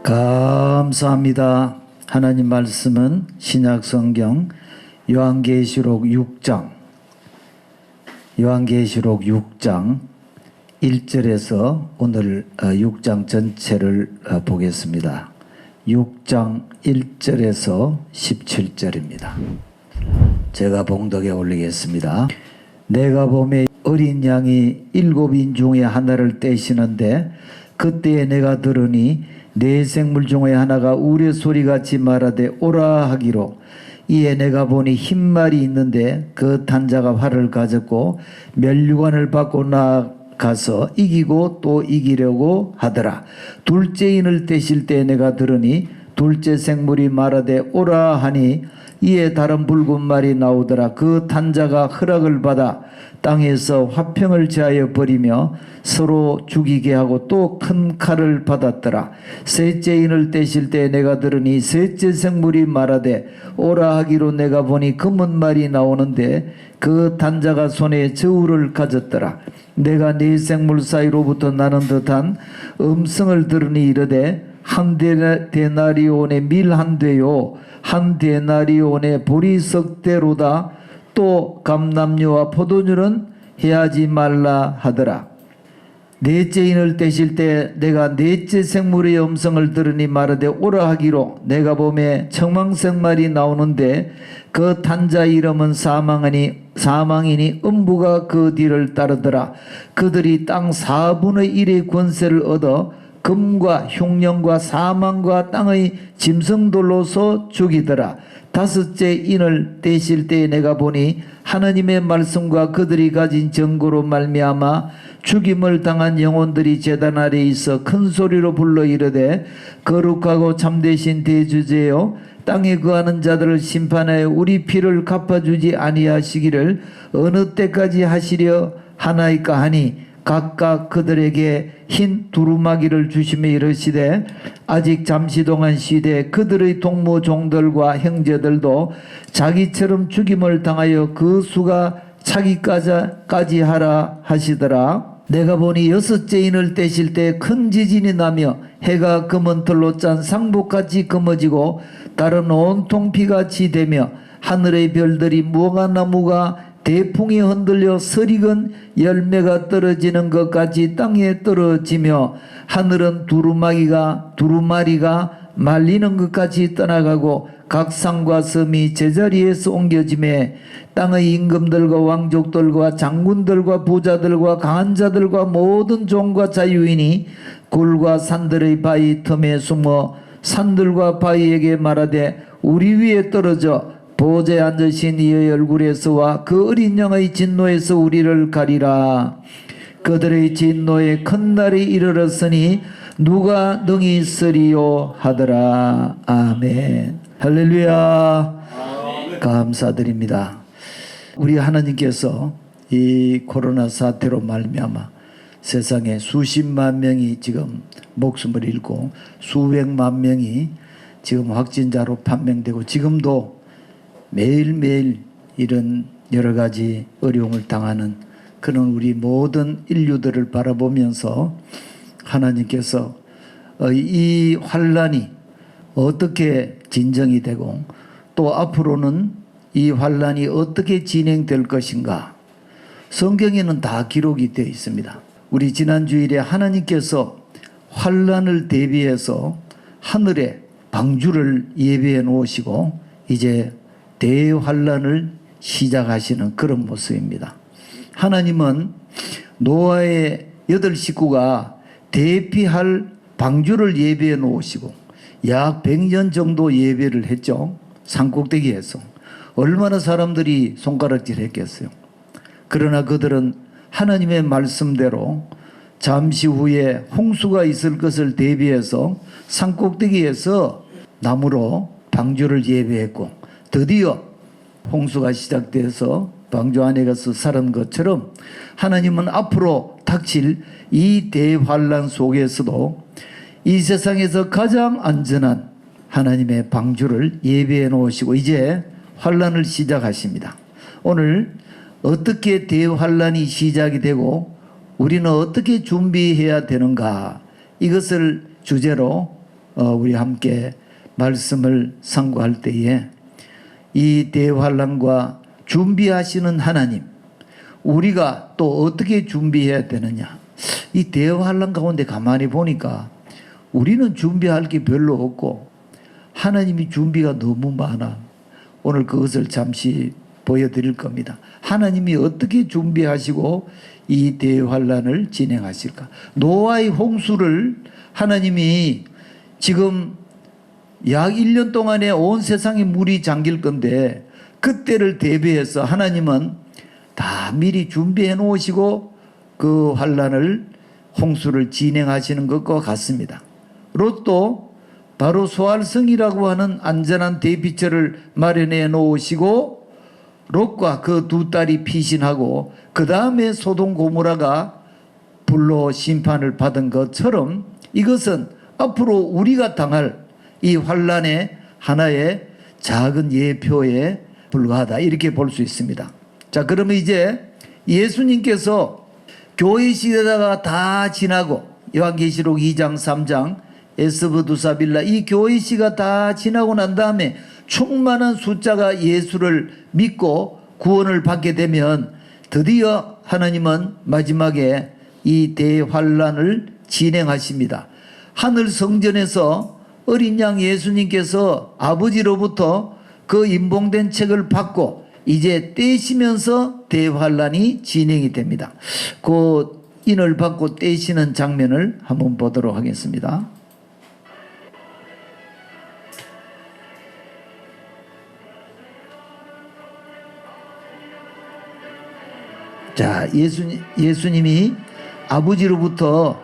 감사합니다. 하나님 말씀은 신약성경 요한계시록 6장 1절에서 오늘 6장 전체를 보겠습니다. 6장 1절에서 17절입니다. 제가 봉독에 올리겠습니다. 내가 보매 어린 양이 7인 중에 하나를 떼시는데 그때에 내가 들으니 네 생물 중에 하나가 우레소리같이 말하되 오라 하기로, 이에 내가 보니 흰 말이 있는데 그 탄자가 활을 가졌고 면류관을 받고 나가서 이기고 또 이기려고 하더라. 둘째 인을 떼실 때 내가 들으니 둘째 생물이 말하되 오라 하니, 이에 다른 붉은 말이 나오더라. 그 탄자가 허락을 받아 땅에서 화평을 제하여 버리며 서로 죽이게 하고 또 큰 칼을 받았더라. 셋째 인을 떼실 때 내가 들으니 셋째 생물이 말하되 오라 하기로, 내가 보니 검은 말이 나오는데 그 탄자가 손에 저울을 가졌더라. 내가 네 생물 사이로부터 나는 듯한 음성을 들으니 이르되, 한 데나리온의 밀 한 되요 한 데나리온의 보리석 대로다. 또 감람류와 포도주는 해하지 말라 하더라. 넷째 인을 떼실 때 내가 넷째 생물의 음성을 들으니 말하되 오라 하기로, 내가 보매 청망색 말이 나오는데 그 탄자 이름은 사망이니 음부가 그 뒤를 따르더라. 그들이 땅 4분의 1의 권세를 얻어 금과 흉령과 사망과 땅의 짐승들로서 죽이더라. 다섯째 인을 떼실 때에 내가 보니 하나님의 말씀과 그들이 가진 증거로 말미암아 죽임을 당한 영혼들이 제단 아래에 있어 큰 소리로 불러 이르되, 거룩하고 참되신 대주제여, 땅에 거하는 자들을 심판하여 우리 피를 갚아주지 아니하시기를 어느 때까지 하시려 하나이까 하니, 각각 그들에게 흰 두루마기를 주시며 이르시되, 아직 잠시 동안 쉬되 그들의 동무 종들과 형제들도 자기처럼 죽임을 당하여 그 수가 차기까지 하라 하시더라. 내가 보니 여섯째 인을 떼실 때 큰 지진이 나며 해가 검은 털로 짠 상복같이 검어지고 달은 온통 피같이 되며 하늘의 별들이 무화과나무가 대풍이 흔들려 서리건 열매가 떨어지는 것 같이 땅에 떨어지며 하늘은 두루마리가 말리는 것 같이 떠나가고 각 산과 섬이 제자리에서 옮겨지매 땅의 임금들과 왕족들과 장군들과 부자들과 강한 자들과 모든 종과 자유인이 굴과 산들의 바위 틈에 숨어 산들과 바위에게 말하되 우리 위에 떨어져 보좌에 앉으신 이의 얼굴에서와 그 어린 양의 진노에서 우리를 가리라. 그들의 진노에 큰 날이 이르렀으니 누가 능히 있으리요 하더라. 아멘. 할렐루야. 아멘. 감사드립니다. 우리 하나님께서 이 코로나 사태로 말미암아 세상에 수십만 명이 지금 목숨을 잃고 수백만 명이 지금 확진자로 판명되고 지금도 매일매일 이런 여러 가지 어려움을 당하는 그런 우리 모든 인류들을 바라보면서 하나님께서 이 환란이 어떻게 진정이 되고 또 앞으로는 이 환란이 어떻게 진행될 것인가, 성경에는 다 기록이 되어 있습니다. 우리 지난 주일에 하나님께서 환란을 대비해서 하늘에 방주를 예비해 놓으시고 이제 대환란을 시작하시는 그런 모습입니다. 하나님은 노아의 8 식구가 대피할 방주를 예비해 놓으시고 약 100년 정도 예배를 했죠. 산꼭대기에서 얼마나 사람들이 손가락질 했겠어요. 그러나 그들은 하나님의 말씀대로 잠시 후에 홍수가 있을 것을 대비해서 산꼭대기에서 나무로 방주를 예배했고 드디어 홍수가 시작돼서 방주 안에 가서 살은 것처럼 하나님은 앞으로 닥칠 이 대환란 속에서도 이 세상에서 가장 안전한 하나님의 방주를 예배해 놓으시고 이제 환란을 시작하십니다. 오늘 어떻게 대환란이 시작이 되고 우리는 어떻게 준비해야 되는가, 이것을 주제로 우리 함께 말씀을 상고할 때에 이 대환란과 준비하시는 하나님, 우리가 또 어떻게 준비해야 되느냐. 이 대환란 가운데 가만히 보니까 우리는 준비할 게 별로 없고 하나님이 준비가 너무 많아. 오늘 그것을 잠시 보여드릴 겁니다. 하나님이 어떻게 준비하시고 이 대환란을 진행하실까. 노아의 홍수를 하나님이 지금 약 1년 동안에 온 세상에 물이 잠길 건데 그때를 대비해서 하나님은 다 미리 준비해 놓으시고 그 환란을 홍수를 진행하시는 것과 같습니다. 롯도 바로 소알성이라고 하는 안전한 대피처를 마련해 놓으시고 롯과 그 두 딸이 피신하고 그 다음에 소돔 고모라가 불로 심판을 받은 것처럼 이것은 앞으로 우리가 당할 이 환란의 하나의 작은 예표에 불과하다 이렇게 볼 수 있습니다. 자, 그러면 이제 예수님께서 교회 시대가 다 지나고 요한계시록 2장 3장 에스브두사빌라 이 교회 시가 다 지나고 난 다음에 충만한 숫자가 예수를 믿고 구원을 받게 되면 드디어 하나님은 마지막에 이 대환란을 진행하십니다. 하늘 성전에서 어린 양 예수님께서 아버지로부터 그 임봉된 책을 받고 이제 떼시면서 대환란이 진행이 됩니다. 그 인을 받고 떼시는 장면을 한번 보도록 하겠습니다. 자, 예수님이 아버지로부터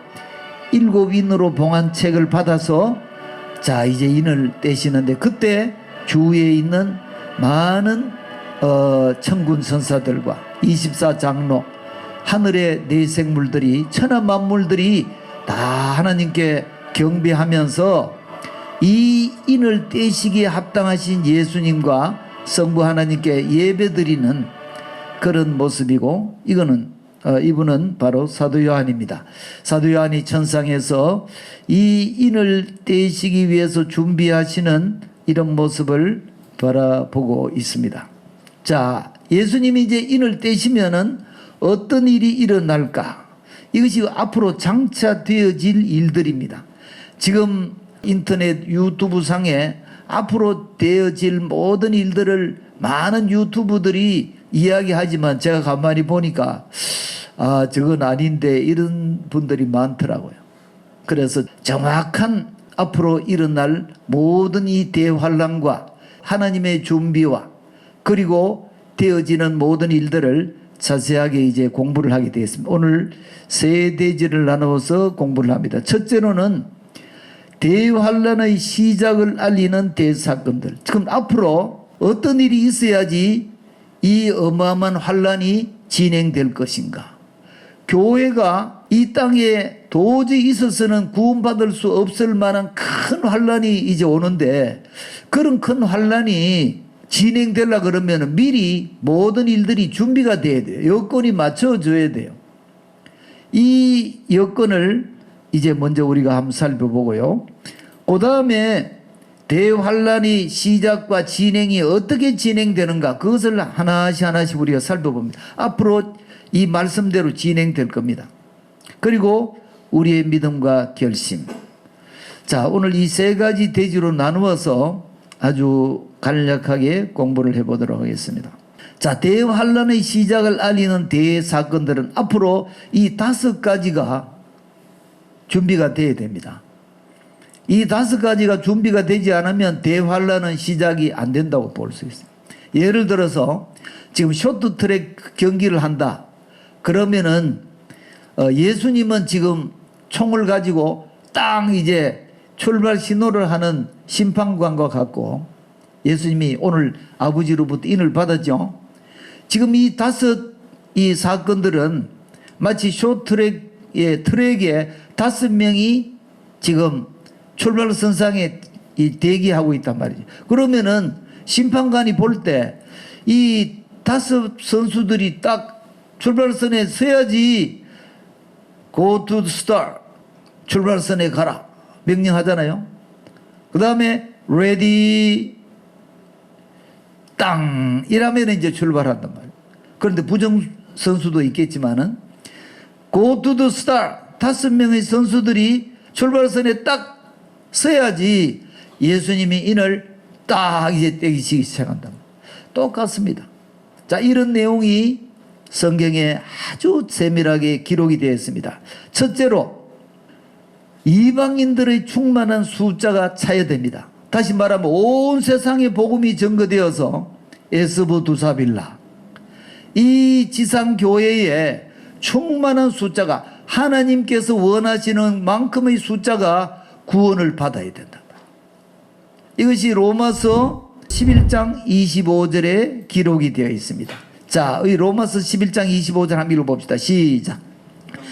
7인으로 봉한 책을 받아서 자, 이제 인을 떼시는데 그때 주위에 있는 많은 천군 선사들과 24장로 하늘의 내생물들이 천하 만물들이 다 하나님께 경배하면서 이 인을 떼시기에 합당하신 예수님과 성부 하나님께 예배드리는 그런 모습이고 이분은 바로 사도 요한입니다. 사도 요한이 천상에서 이 인을 떼시기 위해서 준비하시는 이런 모습을 바라보고 있습니다. 자, 예수님이 이제 인을 떼시면은 어떤 일이 일어날까? 이것이 앞으로 장차 되어질 일들입니다. 지금 인터넷 유튜브 상에 앞으로 되어질 모든 일들을 많은 유튜브들이 이야기하지만 제가 가만히 보니까 저건 아닌데 이런 분들이 많더라고요. 그래서 정확한 앞으로 일어날 모든 이 대환란과 하나님의 준비와 그리고 되어지는 모든 일들을 자세하게 이제 공부를 하게 되었습니다. 오늘 세 대지를 나누어서 공부를 합니다. 첫째로는 대환란의 시작을 알리는 대사건들. 지금 앞으로 어떤 일이 있어야지 이 어마어마한 환란이 진행될 것인가. 교회가 이 땅에 도저히 있어서는 구원받을 수 없을 만한 큰 환란이 이제 오는데 그런 큰 환란이 진행되려 그러면 미리 모든 일들이 준비가 돼야 돼요. 여건이 맞춰져야 돼요. 이 여건을 이제 먼저 우리가 한번 살펴보고요. 그 다음에 대환란이 시작과 진행이 어떻게 진행되는가 그것을 하나씩 우리가 살펴봅니다. 앞으로 이 말씀대로 진행될 겁니다. 그리고 우리의 믿음과 결심. 자, 오늘 이 세 가지 대지로 나누어서 아주 간략하게 공부를 해보도록 하겠습니다. 자, 대환란의 시작을 알리는 대사건들은 앞으로 이 5가지가 준비가 돼야 됩니다. 이 5가지가 준비가 되지 않으면 대환란은 시작이 안 된다고 볼 수 있어요. 예를 들어서 지금 쇼트트랙 경기를 한다. 그러면은 예수님은 지금 총을 가지고 딱 이제 출발 신호를 하는 심판관과 같고 예수님이 오늘 아버지로부터 인을 받았죠. 지금 이 5이 사건들은 마치 쇼트트랙의 트랙에 5명이 지금 출발선상에 대기하고 있단 말이죠. 그러면은 심판관이 볼 때 이 5 선수들이 딱 출발선에 서야지 go to the start 출발선에 가라 명령하잖아요. 그 다음에 ready 땅 이라면 이제 출발한단 말이에요. 그런데 부정 선수도 있겠지만은 go to the start 5명의 선수들이 출발선에 딱 서야지 예수님이 인을 딱 이제 떼기 시작한다. 똑같습니다. 자, 이런 내용이 성경에 아주 세밀하게 기록이 되어 있습니다. 첫째로 이방인들의 충만한 숫자가 차여됩니다. 다시 말하면 온 세상에 복음이 전거되어서 에스보두사빌라 이 지상교회에 충만한 숫자가 하나님께서 원하시는 만큼의 숫자가 구원을 받아야 된다. 이것이 로마서 11장 25절에 기록이 되어 있습니다. 자, 이 로마서 11장 25절 한번 읽어봅시다. 시작.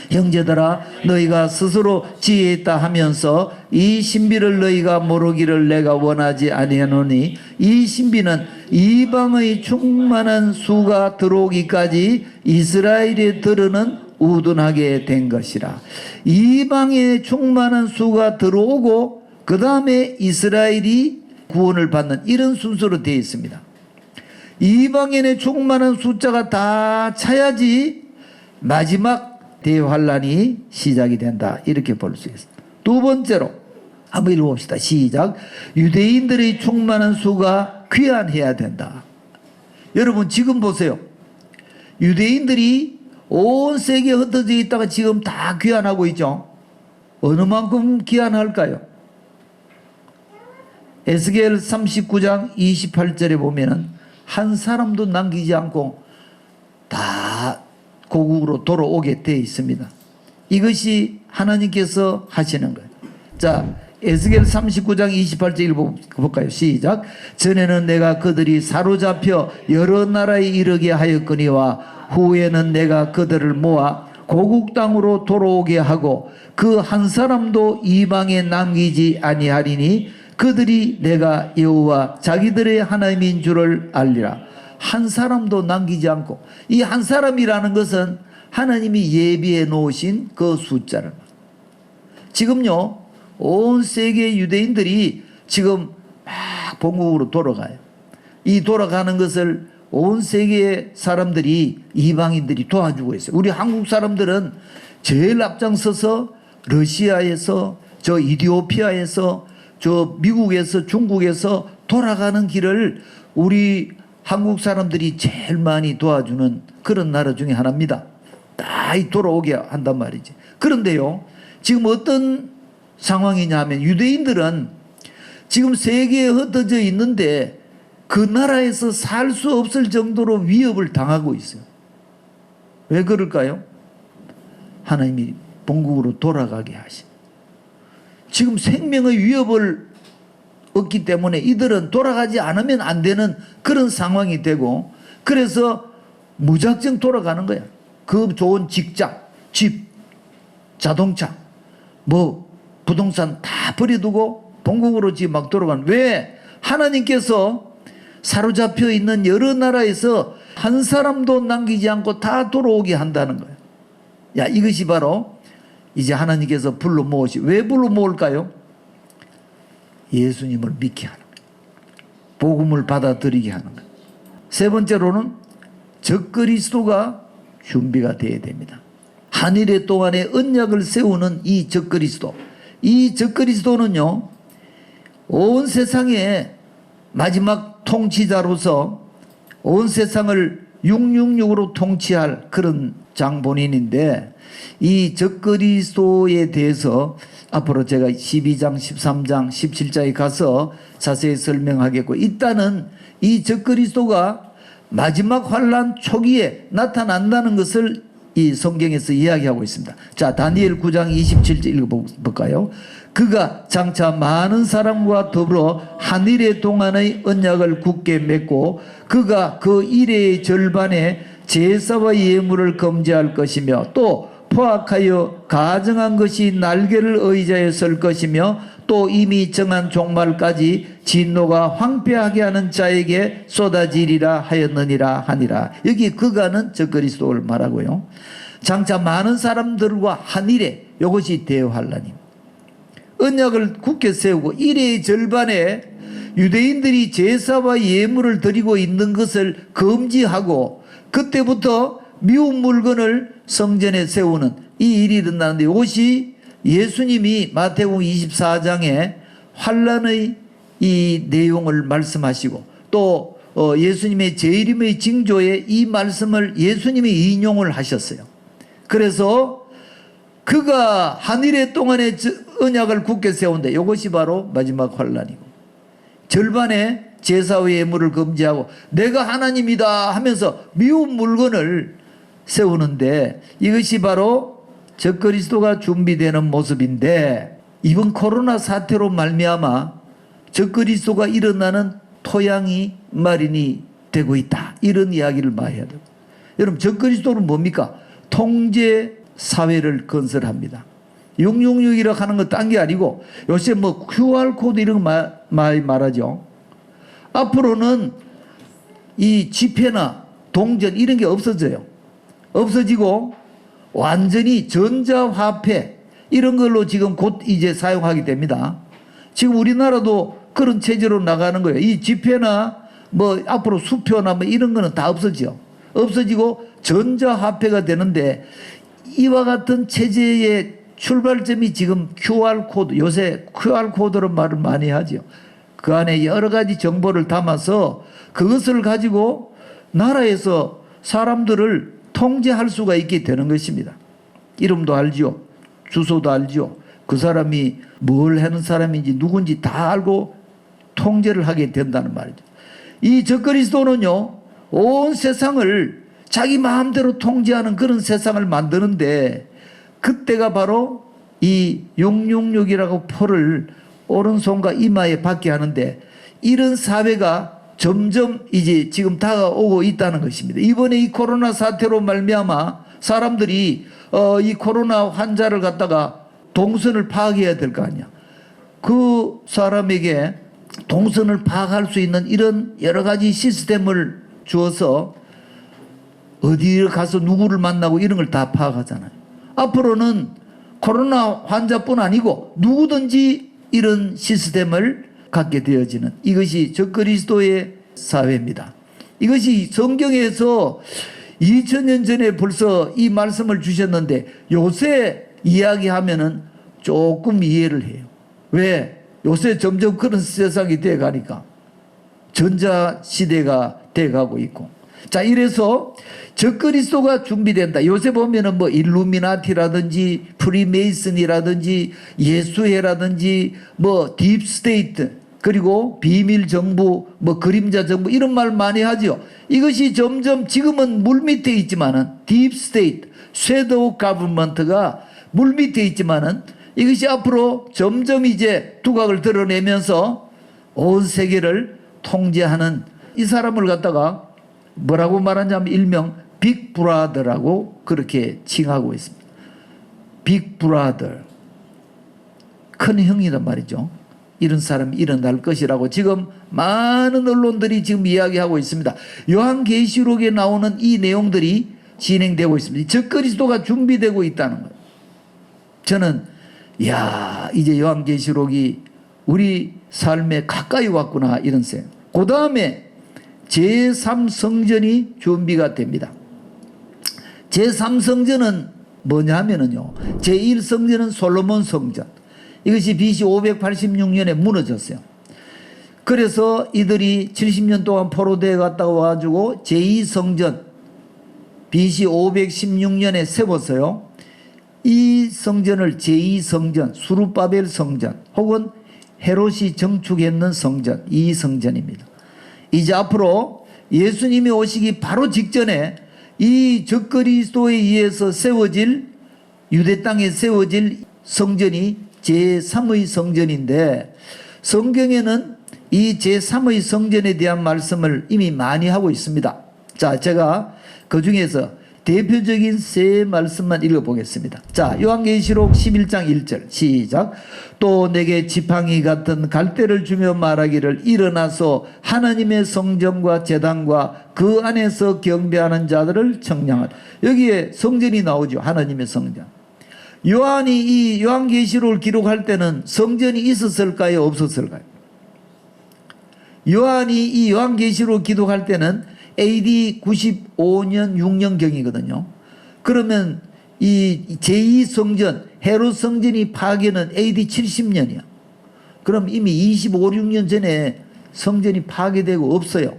형제들아 너희가 스스로 지혜있다 하면서 이 신비를 너희가 모르기를 내가 원하지 아니하노니 이 신비는 이방의 충만한 수가 들어오기까지 이스라엘에 들으는 우둔하게 된 것이라. 이방의 충만한 수가 들어오고 그 다음에 이스라엘이 구원을 받는 이런 순서로 되어 있습니다. 이방인의 충만한 숫자가 다 차야지 마지막 대환란이 시작이 된다. 이렇게 볼 수 있습니다. 두 번째로 한번 읽어봅시다. 시작. 유대인들의 충만한 수가 귀환해야 된다. 여러분 지금 보세요. 유대인들이 온 세계에 흩어져 있다가 지금 다 귀환하고 있죠. 어느 만큼 귀환할까요? 에스겔 39장 28절에 보면은 한 사람도 남기지 않고 다 고국으로 돌아오게 되어 있습니다. 이것이 하나님께서 하시는 거예요. 자, 에스겔 39장 28절 읽어볼까요? 시작. 전에는 내가 그들이 사로잡혀 여러 나라에 이르게 하였거니와 후에는 내가 그들을 모아 고국 땅으로 돌아오게 하고 그 한 사람도 이방에 남기지 아니하리니 그들이 내가 여호와 자기들의 하나님인 줄을 알리라. 한 사람도 남기지 않고, 이 한 사람이라는 것은 하나님이 예비해 놓으신 그 숫자를. 지금요 온 세계 유대인들이 지금 막 본국으로 돌아가요. 이 돌아가는 것을 온 세계의 사람들이, 이방인들이 도와주고 있어요. 우리 한국 사람들은 제일 앞장서서 러시아에서, 저 이디오피아에서, 저 미국에서, 중국에서 돌아가는 길을 우리 한국 사람들이 제일 많이 도와주는 그런 나라 중에 하나입니다. 다 돌아오게 한단 말이지. 그런데요, 지금 어떤 상황이냐 하면 유대인들은 지금 세계에 흩어져 있는데 그 나라에서 살 수 없을 정도로 위협을 당하고 있어요. 왜 그럴까요? 하나님이 본국으로 돌아가게 하신. 지금 생명의 위협을 얻기 때문에 이들은 돌아가지 않으면 안 되는 그런 상황이 되고, 그래서 무작정 돌아가는 거야. 그 좋은 직장, 집, 자동차, 뭐 부동산 다 버려두고 본국으로 지금 막 돌아가는. 왜? 하나님께서 사로잡혀 있는 여러 나라에서 한 사람도 남기지 않고 다 돌아오게 한다는 거예요. 야, 이것이 바로 이제 하나님께서 불러 모으시. 왜 불러 모을까요? 예수님을 믿게 하는 거예요. 복음을 받아들이게 하는 거예요. 세 번째로는 적그리스도가 준비가 되어야 됩니다. 한일의 동안에 언약을 세우는 이 적그리스도. 이 적그리스도는요, 온 세상의 마지막 통치자로서 온 세상을 666으로 통치할 그런 장본인인데, 이 적그리스도에 대해서 앞으로 제가 12장, 13장, 17장에 가서 자세히 설명하겠고, 일단은 이 적그리스도가 마지막 환란 초기에 나타난다는 것을 이 성경에서 이야기하고 있습니다. 자, 다니엘 9장 27절 읽어볼까요? 그가 장차 많은 사람과 더불어 한일의 동안의 언약을 굳게 맺고 그가 그 일의 절반에 제사와 예물을 금지할 것이며 또 포악하여 가정한 것이 날개를 의자에 설 것이며 또 이미 정한 종말까지 진노가 황폐하게 하는 자에게 쏟아지리라 하였느니라 하니라. 여기 그가는 적그리스도를 말하고요. 장차 많은 사람들과 한일에, 이것이 대환란입니다. 언약을 굳게 세우고 일의 절반에 유대인들이 제사와 예물을 드리고 있는 것을 금지하고 그때부터 미운 물건을 성전에 세우는 이 일이 일어나는데 이것이 예수님이 마태복음 24장에 환난의 이 내용을 말씀하시고 또 예수님의 재림의 징조에 이 말씀을 예수님이 인용을 하셨어요. 그래서 그가 하늘의 동안에 언약을 굳게 세운다. 이것이 바로 마지막 환난이고 절반의 제사와 예물을 금지하고 내가 하나님이다 하면서 미운 물건을 세우는데 이것이 바로 적그리스도가 준비되는 모습인데 이번 코로나 사태로 말미암아 적그리스도가 일어나는 토양이 마련이 되고 있다. 이런 이야기를 많이 해야 돼요. 여러분 적그리스도는 뭡니까? 통제 사회를 건설합니다. 666이라고 하는 건 딴 게 아니고 요새 뭐 QR코드 이런 거 많이 말하죠. 앞으로는 이 지폐나 동전 이런 게 없어져요. 없어지고 완전히 전자화폐 이런 걸로 지금 곧 이제 사용하게 됩니다. 지금 우리나라도 그런 체제로 나가는 거예요. 이 지폐나 뭐 앞으로 수표나 뭐 이런 거는 다 없어지죠. 없어지고 전자화폐가 되는데 이와 같은 체제의 출발점이 지금 QR코드, 요새 QR코드로 말을 많이 하죠. 그 안에 여러 가지 정보를 담아서 그것을 가지고 나라에서 사람들을 통제할 수가 있게 되는 것입니다. 이름도 알죠. 주소도 알죠. 그 사람이 뭘 하는 사람인지 누군지 다 알고 통제를 하게 된다는 말이죠. 이 적그리스도는요, 온 세상을 자기 마음대로 통제하는 그런 세상을 만드는데 그때가 바로 이 666이라고 표를 오른손과 이마에 받게 하는데 이런 사회가 점점 이제 지금 다가오고 있다는 것입니다. 이번에 이 코로나 사태로 말미암아 사람들이 이 코로나 환자를 갖다가 동선을 파악해야 될 거 아니야. 그 사람에게 동선을 파악할 수 있는 이런 여러 가지 시스템을 주어서 어디에 가서 누구를 만나고 이런 걸 다 파악하잖아요. 앞으로는 코로나 환자뿐 아니고 누구든지 이런 시스템을 갖게 되어지는 이것이 적그리스도의 사회입니다. 이것이 성경에서 2000년 전에 벌써 이 말씀을 주셨는데 요새 이야기하면은 조금 이해를 해요. 왜? 요새 점점 그런 세상이 돼가니까 전자시대가 돼가고 있고 자 이래서 적그리스도가 준비된다. 요새 보면은 뭐 일루미나티라든지 프리메이슨이라든지 예수회라든지 뭐 딥스테이트 그리고 비밀정부 뭐 그림자정부 이런 말 많이 하죠. 이것이 점점 지금은 물밑에 있지만은 딥스테이트 섀도우 가버먼트가 물밑에 있지만은 이것이 앞으로 점점 이제 두각을 드러내면서 온 세계를 통제하는 이 사람을 갖다가 뭐라고 말하냐면 일명 빅브라더라고 그렇게 칭하고 있습니다. 빅브라더 큰 형이란 말이죠. 이런 사람이 일어날 것이라고 지금 많은 언론들이 지금 이야기하고 있습니다. 요한계시록에 나오는 이 내용들이 진행되고 있습니다. 적그리스도가 준비되고 있다는 거예요. 저는 이제 요한계시록이 우리 삶에 가까이 왔구나 이런 생각. 그 다음에 제3성전이 준비가 됩니다. 제3성전은 뭐냐면요. 제1성전은 솔로몬 성전. 이것이 BC 586년에 무너졌어요. 그래서 이들이 70년 동안 포로대에 갔다가 와가지고 제2성전 BC 516년에 세웠어요. 이 성전을 제2성전, 수르바벨 성전 혹은 헤롯이 정축했는 성전, 이 성전입니다. 이제 앞으로 예수님이 오시기 바로 직전에 이 적그리스도에 의해서 세워질 유대 땅에 세워질 성전이 제3의 성전인데 성경에는 이 제3의 성전에 대한 말씀을 이미 많이 하고 있습니다. 자, 제가 그 중에서 대표적인 세 말씀만 읽어보겠습니다. 자, 요한계시록 11장 1절 시작. 또 내게 지팡이 같은 갈대를 주며 말하기를 일어나서 하나님의 성전과 제단과 그 안에서 경배하는 자들을 청량하라. 여기에 성전이 나오죠. 하나님의 성전. 요한이 이 요한계시록을 기록할 때는 성전이 있었을까요? 없었을까요? 요한이 이 요한계시록을 기록할 때는 AD 95년 6년경이거든요. 그러면 이 제2성전 헤롯 성전이 파괴는 AD 70년이야. 그럼 이미 25, 6년 전에 성전이 파괴되고 없어요.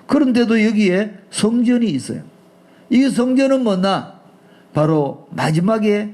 그런데도 여기에 성전이 있어요. 이 성전은 뭐냐? 바로 마지막에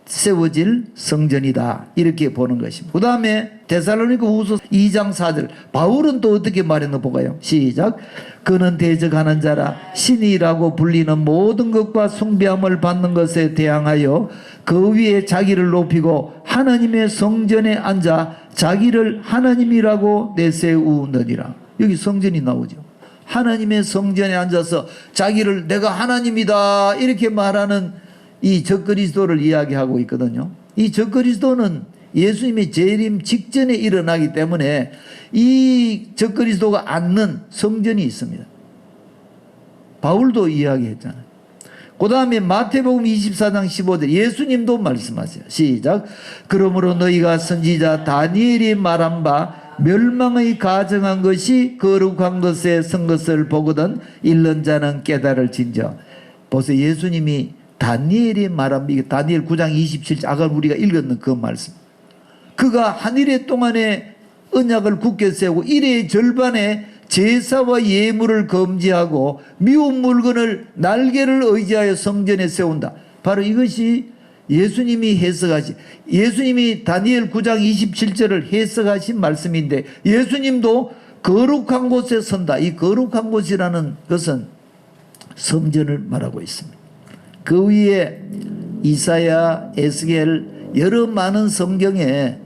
세워질 성전이다, 이렇게 보는 것입니다. 그 다음에 데살로니가후서 2장 4절, 바울은 또 어떻게 말했나 볼까요? 시작. 그는 대적하는 자라 신이라고 불리는 모든 것과 숭배함을 받는 것에 대항하여 그 위에 자기를 높이고 하나님의 성전에 앉아 자기를 하나님이라고 내세우느니라. 여기 성전이 나오죠. 하나님의 성전에 앉아서 자기를 내가 하나님이다, 이렇게 말하는 이 적그리스도를 이야기하고 있거든요. 이 적그리스도는 예수님의 재림 직전에 일어나기 때문에 이 적그리스도가 앉는 성전이 있습니다. 바울도 이야기했잖아요. 그 다음에 마태복음 24장 15절, 예수님도 말씀하세요. 시작. 그러므로 너희가 선지자 다니엘이 말한 바 멸망의 가정한 것이 거룩한 것에 선 것을 보거든 읽는 자는 깨달을진저. 보세요. 예수님이 다니엘이 말한, 이게 다니엘 9장 27절, 아까 우리가 읽었는 그 말씀. 그가 한 일의 동안에 언약을 굳게 세우고 일의 절반에 제사와 예물을 금지하고 미운 물건을 날개를 의지하여 성전에 세운다. 바로 이것이 예수님이 해석하신, 예수님이 다니엘 9장 27절을 해석하신 말씀인데, 예수님도 거룩한 곳에 선다. 이 거룩한 곳이라는 것은 성전을 말하고 있습니다. 그 위에 이사야, 에스겔, 여러 많은 성경에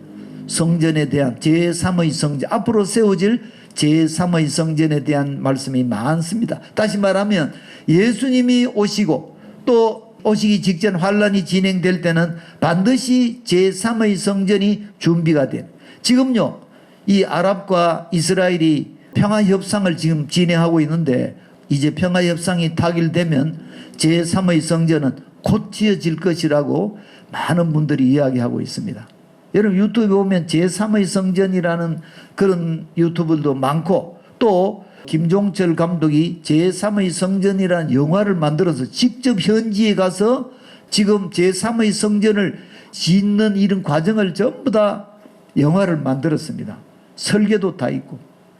성전에 대한 제3의 성전, 앞으로 세워질 제3의 성전에 대한 말씀이 많습니다. 다시 말하면 예수님이 오시고 또 오시기 직전 환란이 진행될 때는 반드시 제3의 성전이 준비가 된. 지금요, 이 아랍과 이스라엘이 평화협상을 지금 진행하고 있는데, 이제 평화협상이 타결되면 제3의 성전은 곧 지어질 것이라고 많은 분들이 이야기하고 있습니다. 여러분 유튜브에 보면 제3의 성전이라는 그런 유튜브들도 많고, 또 김종철 감독이 제3의 성전이라는 영화를 만들어서 직접 현지에 가서 지금 제3의 성전을 짓는 이런 과정을 전부 다 영화를 만들었습니다. 설계도 다 있고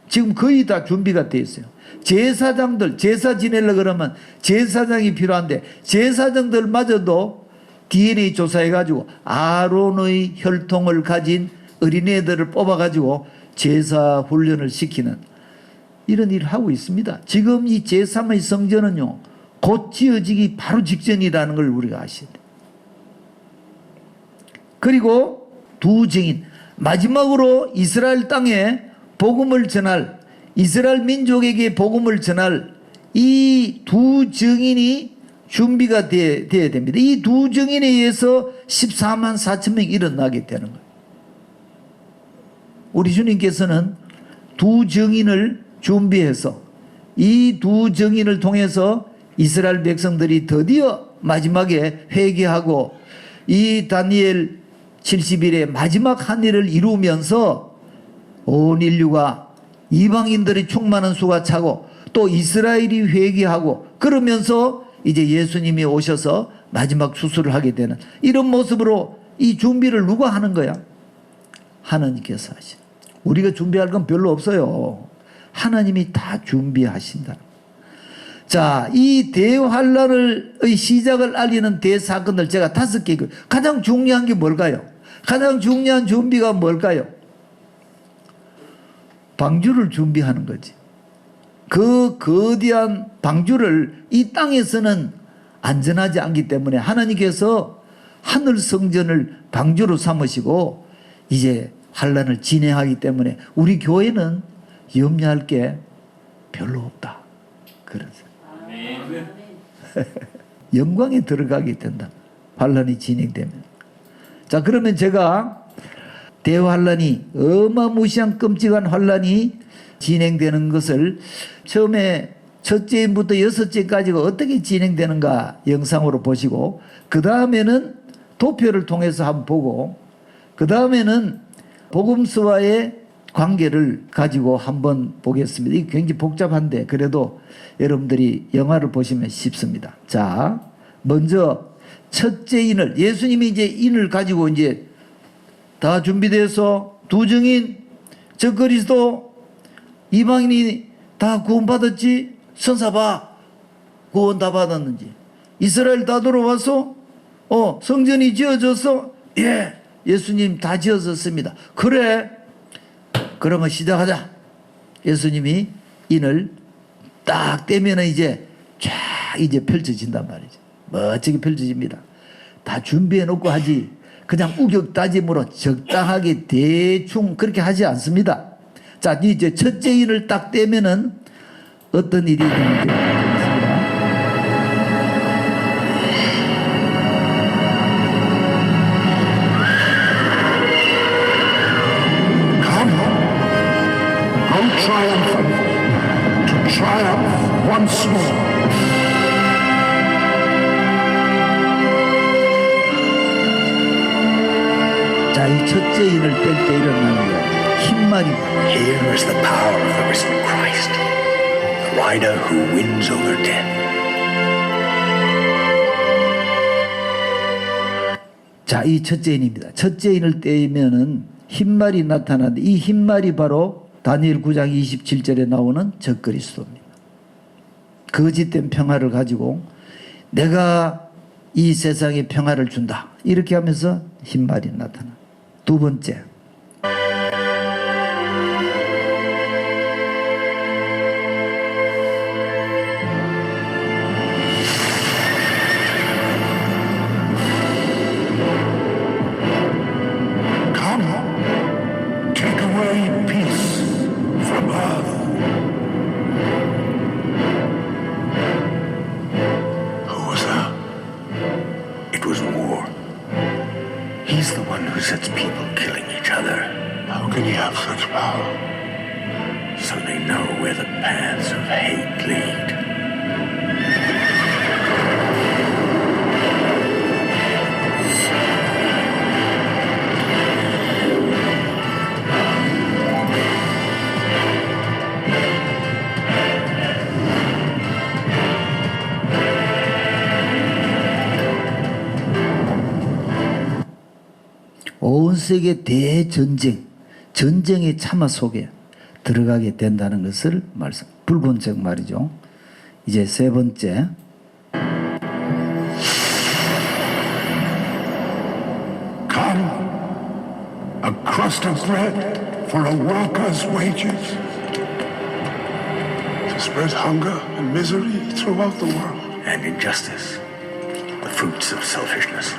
지금 거의 다 준비가 되어 있어요. 제사장들, 제사 지내려고 그러면 제사장이 필요한데 제사장들마저도 DNA 조사해가지고 아론의 혈통을 가진 어린애들을 뽑아가지고 제사 훈련을 시키는 이런 일을 하고 있습니다. 지금 이 제3의 성전은요, 곧 지어지기 바로 직전이라는 걸 우리가 아셔야 돼요. 그리고 두 증인, 마지막으로 이스라엘 땅에 복음을 전할, 이스라엘 민족에게 복음을 전할 이 두 증인이 준비가 되어야 됩니다. 이 두 증인에 의해서 14만 4천 명이 일어나게 되는 거예요. 우리 주님께서는 두 증인을 준비해서 이 두 증인을 통해서 이스라엘 백성들이 드디어 마지막에 회개하고 이 다니엘 70일의 마지막 한 일을 이루면서 온 인류가 이방인들의 충만한 수가 차고 또 이스라엘이 회개하고 그러면서 이제 예수님이 오셔서 마지막 수술을 하게 되는 이런 모습으로 이 준비를 누가 하는 거야? 하나님께서 하신. 우리가 준비할 건 별로 없어요. 하나님이 다 준비하신다. 자, 이 대환란의 시작을 알리는 대사건을 제가 5개, 가장 중요한 게 뭘까요? 가장 중요한 준비가 뭘까요? 방주를 준비하는 거지. 그 거대한 방주를 이 땅에서는 안전하지 않기 때문에 하나님께서 하늘 성전을 방주로 삼으시고 이제 환란을 진행하기 때문에 우리 교회는 염려할 게 별로 없다. 그러죠. 영광에 들어가게 된다. 환란이 진행되면. 자, 그러면 제가 대환란이 어마무시한 끔찍한 환란이 진행되는 것을 처음에 첫째부터 6째까지가 어떻게 진행되는가 영상으로 보시고 그 다음에는 도표를 통해서 한번 보고 그 다음에는 복음서와의 관계를 가지고 한번 보겠습니다. 이게 굉장히 복잡한데 그래도 여러분들이 영화를 보시면 쉽습니다. 자, 먼저 첫째 인을, 예수님이 이제 인을 가지고 이제 다 준비돼서 두 증인, 저 그리스도, 이방인이 다 구원받았지? 선사봐. 구원 다 받았는지. 이스라엘 다 들어와서 성전이 지어져서 예, 예수님 다 지어졌습니다. 그래. 그러면 시작하자. 예수님이 인을 딱 떼면은 이제 쫙 이제 펼쳐진단 말이죠. 멋지게 펼쳐집니다. 다 준비해 놓고 하지. 그냥 우격다짐으로 적당하게 대충 그렇게 하지 않습니다. 자, 이제 첫째 인을 딱 떼면은 어떤 일이 되는지 보겠습니다. Triumphant to triumph once more. 자, 이 첫째 인을 뗄 때 일어나는 흰말이 Here is the power of the risen Christ, the rider who wins over death. 자, 이 첫째 인입니다. 첫째 인을 떼면은 흰말이 나타나는데 이 흰말이 바로 다니엘 9장 27절에 나오는 적그리스도입니다. 거짓된 평화를 가지고 내가 이 세상에 평화를 준다. 이렇게 하면서 흰말이 나타나. 두 번째. He's the one who sets people killing each other. How can he have such power? So they know where the paths of hate lead. 온 세계 대전쟁, 전쟁의 참화 속에 들어가게 된다는 것을 말씀. 붉은색 말이죠. 이제 세 번째. Come, a crust of bread for a worker's wages. To spread hunger and misery throughout the world. And injustice, the fruits of selfishness.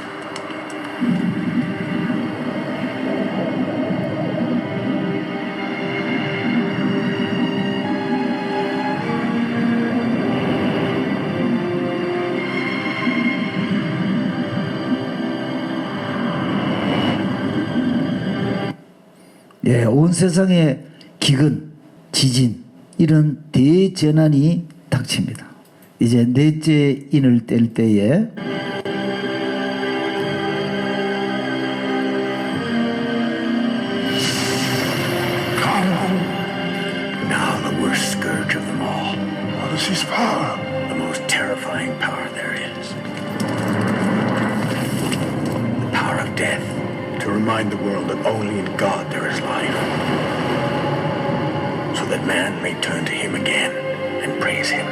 예, 온 세상에 기근, 지진 이런 대재난이 닥칩니다. 이제 넷째 인을 뗄 때에 Now the worst scourge of them all. What is his power? The most terrifying power there is. The power of death. To remind the world that only in God there is life. So that man may turn to him again and praise him.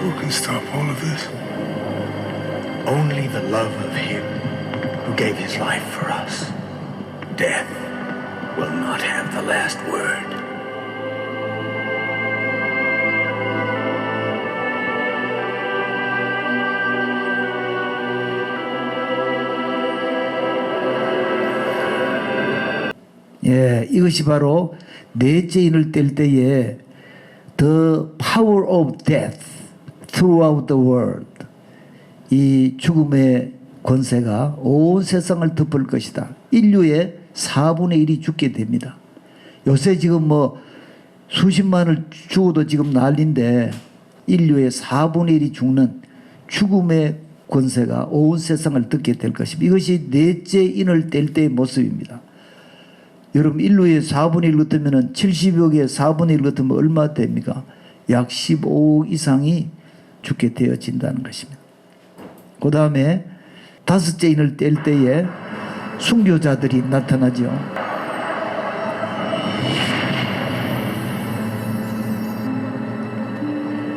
Who can stop all of this? Only the love of him who gave his life for us. Death will not have the last word. 예, 이것이 바로 넷째 인을 뗄 때에 The power of death throughout the world. 이 죽음의 권세가 온 세상을 덮을 것이다. 인류의 4분의 1이 죽게 됩니다. 요새 지금 뭐 수십만을 죽어도 지금 난리인데 인류의 4분의 1이 죽는 죽음의 권세가 온 세상을 덮게 될 것입니다. 이것이 넷째 인을 뗄 때의 모습입니다. 여러분 인류의 4분의 1 같으면 70여 개의 4분의 1 같으면 얼마 됩니까? 약 15억 이상이 죽게 되어진다는 것입니다. 그 다음에 다섯째 인을 뗄 때에 순교자들이 나타나죠.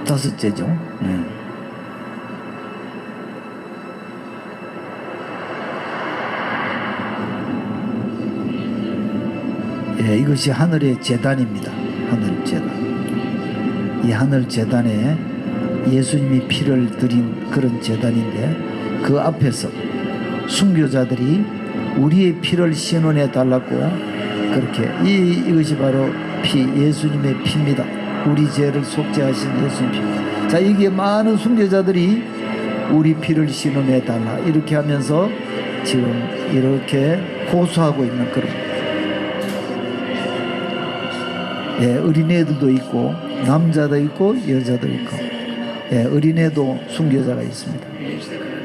다섯째죠. 예, 이것이 하늘의 제단입니다. 하늘 제단. 이 하늘 제단에 예수님이 피를 드린 그런 제단인데 그 앞에서 순교자들이 우리의 피를 신원해 달라고 그렇게 이것이 바로 예수님의 피입니다. 우리 죄를 속죄하신 예수님 피. 자, 이게 많은 순교자들이 우리 피를 신원해 달라 이렇게 하면서 지금 이렇게 호소하고 있는 그런. 예, 어린애들도 있고 남자도 있고 여자도 있고 예, 어린애도 순교자가 있습니다.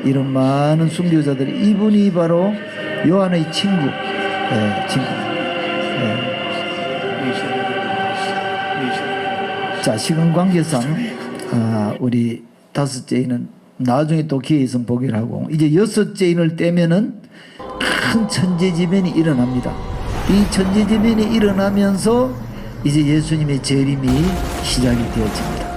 이런 많은 순교자들이 이분이 바로 요한의 친구 친구. 자, 시간 관계상 우리 다섯째 인은 나중에 또 기회 있으면 보기를 하고 이제 여섯째 인을 떼면은 큰 천재지변이 일어납니다. 이 천재지변이 일어나면서 이제 예수님의 재림이 시작이 되어집니다.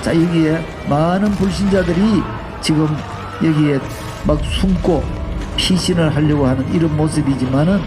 자, 여기에 많은 불신자들이 지금 여기에 막 숨고 피신을 하려고 하는 이런 모습이지만은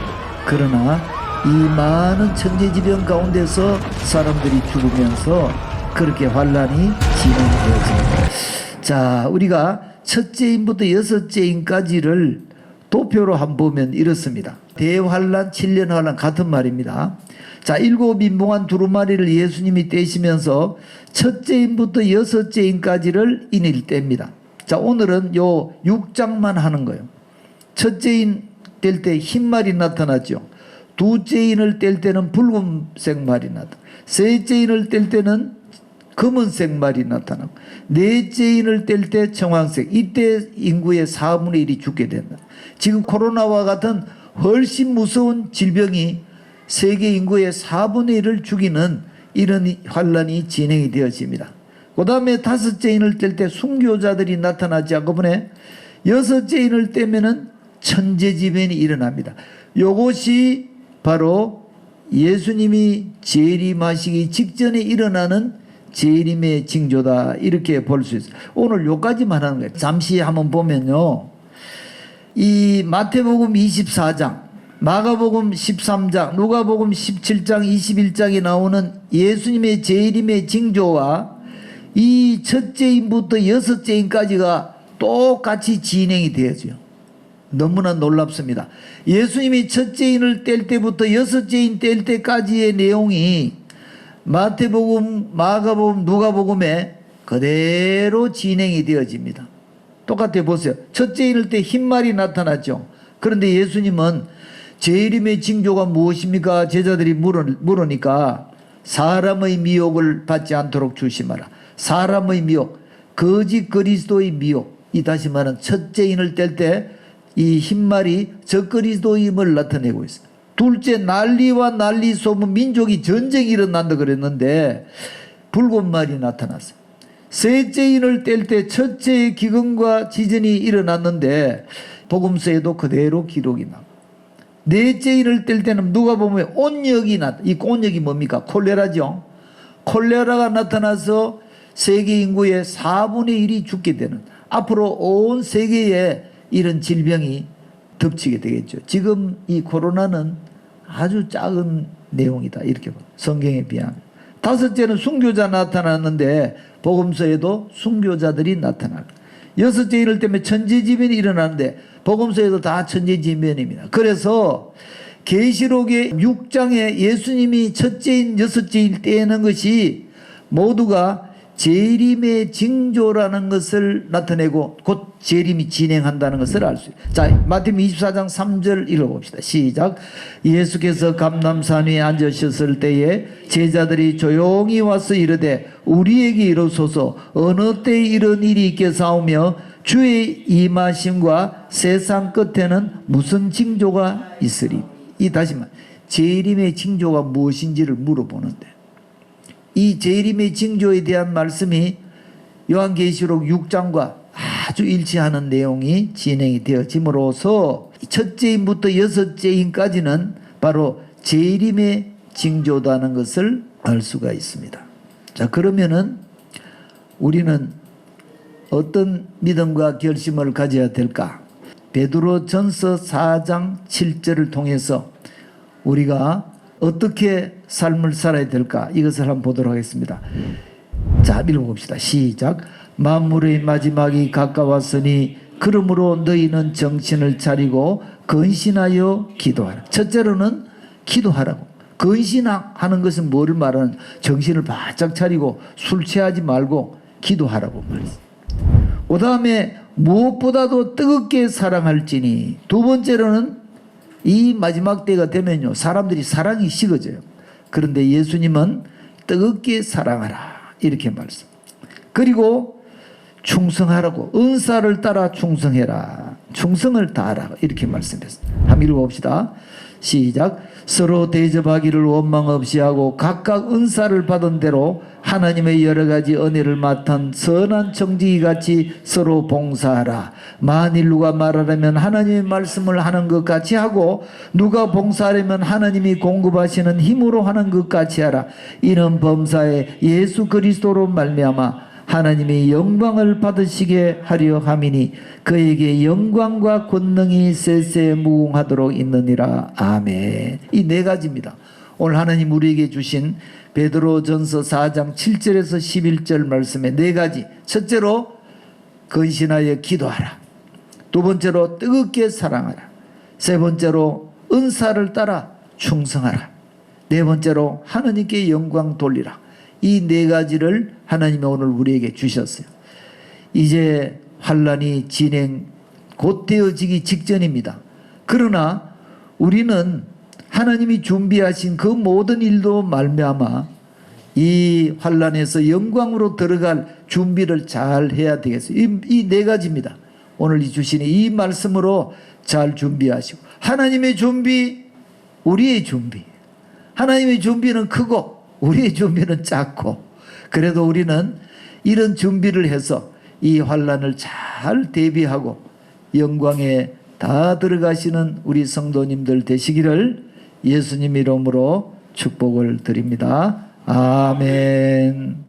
그러나 이 많은 천재지변 가운데서 사람들이 죽으면서 그렇게 환란이 진행되어집니다. 자, 우리가 첫째인부터 여섯째인까지를 도표로 한번 보면 이렇습니다. 대환란, 7년 환란 같은 말입니다. 자, 7인봉한 두루마리를 예수님이 떼시면서 첫째인부터 여섯째인까지를 인을 뗍니다. 자, 오늘은 요 6장만 하는 거예요. 첫째인 뗄 때 흰말이 나타났죠. 둘째인을 뗄 때는 붉은색 말이 나타나고 셋째인을 뗄 때는 검은색 말이 나타나고 넷째인을 뗄 때 청황색. 이때 인구의 4분의 1이 죽게 된다. 지금 코로나와 같은 훨씬 무서운 질병이 세계 인구의 4분의 1을 죽이는 이런 환란이 진행이 되어집니다. 그 다음에 다섯째 인을 뗄 때 순교자들이 나타나지 한꺼번에 여섯째 인을 떼면은 천재지변이 일어납니다. 요것이 바로 예수님이 재림하시기 직전에 일어나는 재림의 징조다 이렇게 볼 수 있어요. 오늘 요까지만 하는 거예요. 잠시 한번 보면요, 이 마태복음 24장 마가복음 13장, 누가복음 17장, 21장에 나오는 예수님의 재림의 징조와 이 첫째인부터 여섯째인까지가 똑같이 진행이 되어져요. 너무나 놀랍습니다. 예수님이 첫째인을 뗄 때부터 여섯째인 뗄 때까지의 내용이 마태복음, 마가복음, 누가복음에 그대로 진행이 되어집니다. 똑같아 보세요. 첫째인을 때 흰말이 나타났죠. 그런데 예수님은 재림의 징조가 무엇입니까? 제자들이 물으니까 사람의 미혹을 받지 않도록 조심하라. 사람의 미혹, 거짓 그리스도의 미혹. 이 다시 말하면 첫째인을 뗄 때 이 흰말이 적그리스도임을 나타내고 있어요. 둘째, 난리와 난리 소문, 민족이 전쟁이 일어난다 그랬는데 붉은 말이 나타났어요. 셋째인을 뗄 때 첫째의 기근과 지진이 일어났는데 복음서에도 그대로 기록이 나고, 넷째인을 뗄 때는 누가 보면 온역이 이 온역이 뭡니까? 콜레라죠. 콜레라가 나타나서 세계 인구의 4분의 1이 죽게 되는, 앞으로 온 세계에 이런 질병이 덮치게 되겠죠. 지금 이 코로나는 아주 작은 내용이다 이렇게 봐. 성경에 비하면. 다섯째는 순교자 나타났는데 복음서에도 순교자들이 나타나고, 여섯째 이럴 때문에 천재지변이 일어나는데 복음서에도 다 천재지변입니다. 그래서 계시록의 6장에 예수님이 첫째인 여섯째일 때에는 것이 모두가 재림의 징조라는 것을 나타내고 곧 재림이 진행한다는 것을 알 수 있어요. 자, 마태복음 24장 3절 읽어봅시다. 시작. 예수께서 감람산 위에 앉으셨을 때에 제자들이 조용히 와서 이르되 우리에게 이르소서 어느 때 이런 일이 있겠사오며 주의 임하심과 세상 끝에는 무슨 징조가 있으리. 이 다시 말 재림의 징조가 무엇인지를 물어보는데, 이 재림의 징조에 대한 말씀이 요한계시록 6장과 아주 일치하는 내용이 진행이 되어짐으로써 첫째인부터 여섯째인까지는 바로 재림의 징조다는 것을 알 수가 있습니다. 자, 그러면은 우리는 어떤 믿음과 결심을 가져야 될까? 베드로전서 4장 7절을 통해서 우리가 어떻게 삶을 살아야 될까? 이것을 한번 보도록 하겠습니다. 자, 읽어봅시다. 시작. 만물의 마지막이 가까웠으니 그러므로 너희는 정신을 차리고 근신하여 기도하라. 첫째로는 기도하라고. 근신하는 것은 뭐를 말하는? 정신을 바짝 차리고 술 취하지 말고 기도하라고 말했어요. 그 다음에 무엇보다도 뜨겁게 사랑할지니. 두 번째로는 이 마지막 때가 되면요, 사람들이 사랑이 식어져요. 그런데 예수님은 뜨겁게 사랑하라 이렇게 말씀. 그리고 충성하라고, 은사를 따라 충성해라, 충성을 다하라 이렇게 말씀했습니다. 한번 읽어봅시다. 시작. 서로 대접하기를 원망 없이 하고 각각 은사를 받은 대로 하나님의 여러 가지 은혜를 맡은 선한 청지기 같이 서로 봉사하라. 만일 누가 말하려면 하나님의 말씀을 하는 것 같이 하고 누가 봉사하려면 하나님이 공급하시는 힘으로 하는 것 같이 하라. 이는 범사에 예수 그리스도로 말미암아 하나님의 영광을 받으시게 하려 함이니 그에게 영광과 권능이 세세 무궁하도록 있느니라. 아멘. 이 네 가지입니다. 오늘 하나님 우리에게 주신 베드로전서 4장 7절에서 11절 말씀에 네 가지. 첫째로 근신하여 기도하라. 두 번째로 뜨겁게 사랑하라. 세 번째로 은사를 따라 충성하라. 네 번째로 하나님께 영광 돌리라. 이 네 가지를 하나님이 오늘 우리에게 주셨어요. 이제 환란이 진행 곧 되어지기 직전입니다. 그러나 우리는 하나님이 준비하신 그 모든 일도 말미암아 이 환란에서 영광으로 들어갈 준비를 잘 해야 되겠어요. 이 네 가지입니다. 오늘 주신 이 말씀으로 잘 준비하시고, 하나님의 준비, 우리의 준비. 하나님의 준비는 크고 우리의 준비는 작고, 그래도 우리는 이런 준비를 해서 이 환란을 잘 대비하고 영광에 다 들어가시는 우리 성도님들 되시기를 예수님 이름으로 축복을 드립니다. 아멘.